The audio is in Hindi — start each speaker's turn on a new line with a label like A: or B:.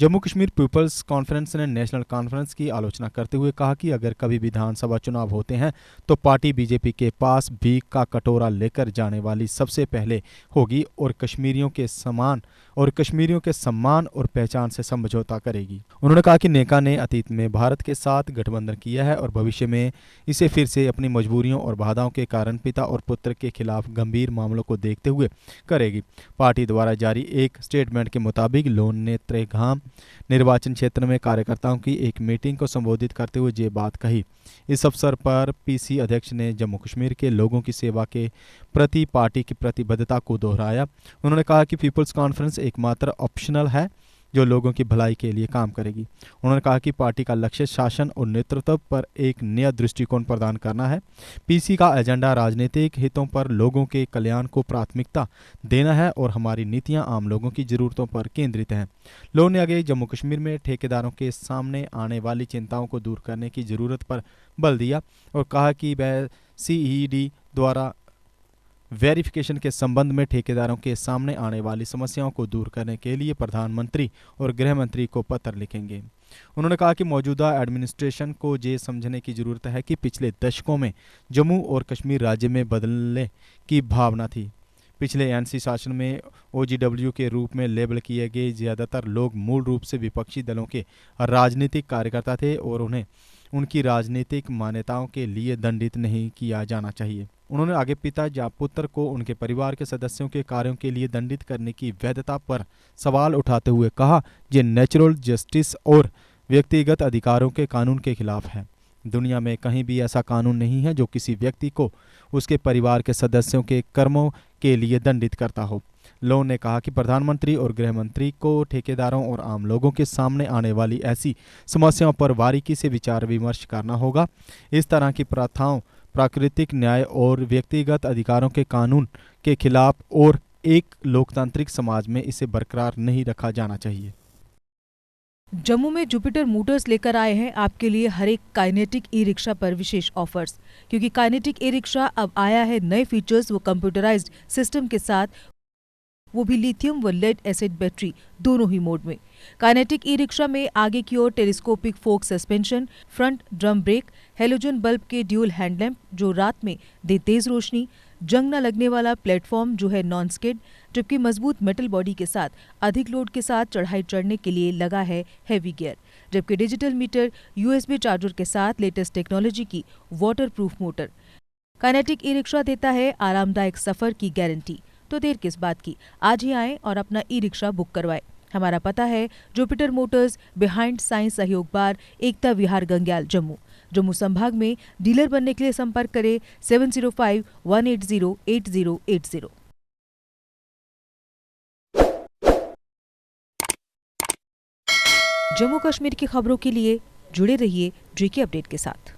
A: जम्मू कश्मीर पीपल्स कॉन्फ्रेंस ने नेशनल कॉन्फ्रेंस की आलोचना करते हुए कहा कि अगर कभी विधानसभा चुनाव होते हैं तो पार्टी बीजेपी के पास भीख का कटोरा लेकर जाने वाली सबसे पहले होगी और कश्मीरियों के सम्मान और पहचान से समझौता करेगी। उन्होंने कहा कि नेका ने अतीत में भारत के साथ गठबंधन किया है और भविष्य में इसे फिर से अपनी मजबूरियों और बाधाओं के कारण पिता और पुत्र के खिलाफ गंभीर मामलों को देखते हुए करेगी। पार्टी द्वारा जारी एक स्टेटमेंट के मुताबिक लोन ने त्रेघाम निर्वाचन क्षेत्र में कार्यकर्ताओं की एक मीटिंग को संबोधित करते हुए ये बात कही। इस अवसर पर पीसी अध्यक्ष ने जम्मू कश्मीर के लोगों की सेवा के प्रति पार्टी की प्रतिबद्धता को दोहराया। उन्होंने कहा कि पीपल्स कॉन्फ्रेंस एकमात्र ऑप्शनल है जो लोगों की भलाई के लिए काम करेगी। उन्होंने कहा कि पार्टी का लक्ष्य शासन और नेतृत्व पर एक नया दृष्टिकोण प्रदान करना है। पीसी का एजेंडा राजनीतिक हितों पर लोगों के कल्याण को प्राथमिकता देना है और हमारी नीतियां आम लोगों की जरूरतों पर केंद्रित हैं। लोगों ने आगे जम्मू कश्मीर में ठेकेदारों के सामने आने वाली चिंताओं को दूर करने की जरूरत पर बल दिया और कहा कि वह सीईडी द्वारा वेरिफिकेशन के संबंध में ठेकेदारों के सामने आने वाली समस्याओं को दूर करने के लिए प्रधानमंत्री और गृह मंत्री को पत्र लिखेंगे। उन्होंने कहा कि मौजूदा एडमिनिस्ट्रेशन को ये समझने की जरूरत है कि पिछले दशकों में जम्मू और कश्मीर राज्य में बदलने की भावना थी। पिछले एनसी शासन में ओजीडब्ल्यू के रूप में लेबल किए गए ज़्यादातर लोग मूल रूप से विपक्षी दलों के राजनीतिक कार्यकर्ता थे और उन्हें उनकी राजनीतिक मान्यताओं के लिए दंडित नहीं किया जाना चाहिए। उन्होंने आगे पिता या पुत्र को उनके परिवार के सदस्यों के कार्यों के लिए दंडित करने की वैधता पर सवाल उठाते हुए कहा, ये नेचुरल जस्टिस और व्यक्तिगत अधिकारों के कानून के खिलाफ है। दुनिया में कहीं भी ऐसा कानून नहीं है जो किसी व्यक्ति को उसके परिवार के सदस्यों के कर्मों के लिए दंडित करता हो। लोन ने कहा कि प्रधानमंत्री और गृह मंत्री को ठेकेदारों और आम लोगों के सामने आने वाली ऐसी समस्याओं पर बारीकी से विचार विमर्श करना होगा। इस तरह की प्रथाओं प्राकृतिक न्याय और व्यक्तिगत अधिकारों के कानून के खिलाफ और एक लोकतांत्रिक समाज में इसे बरकरार नहीं रखा जाना चाहिए।
B: जम्मू में जुपिटर मोटर्स लेकर आए हैं आपके लिए हर एक काइनेटिक ई रिक्शा पर विशेष ऑफर्स, क्योंकि काइनेटिक ई रिक्शा अब आया है नए फीचर्स व कंप्यूटराइज्ड सिस्टम के साथ, वो भी लिथियम व लेड एसिड बैटरी दोनों ही मोड में। काइनेटिक ई रिक्शा में आगे की ओर telescopic fork suspension, front drum brake, halogen bulb के ड्यूल हैंडलैम्प जो रात में दे तेज रोशनी, जंग न लगने वाला प्लेटफॉर्म जो है नॉन स्किड, जबकि मजबूत मेटल बॉडी के साथ अधिक लोड के साथ चढ़ाई चढ़ने के लिए लगा है हैवी गियर, जबकि डिजिटल मीटर, यूएसबी चार्जर के साथ लेटेस्ट टेक्नोलॉजी की waterproof motor. Kinetic e rickshaw देता है आरामदायक सफर की गारंटी। तो देर किस बात की, आज ही आएं और अपना ई रिक्शा बुक करवाएं। हमारा पता है जुपिटर मोटर्स, बिहाइंड साइंस सहयोग बार, एकता विहार, गंग्याल, जम्मू। जम्मू संभाग में डीलर बनने के लिए संपर्क करें 7051808080। जम्मू कश्मीर की खबरों के लिए जुड़े रहिए जेके अपडेट के साथ।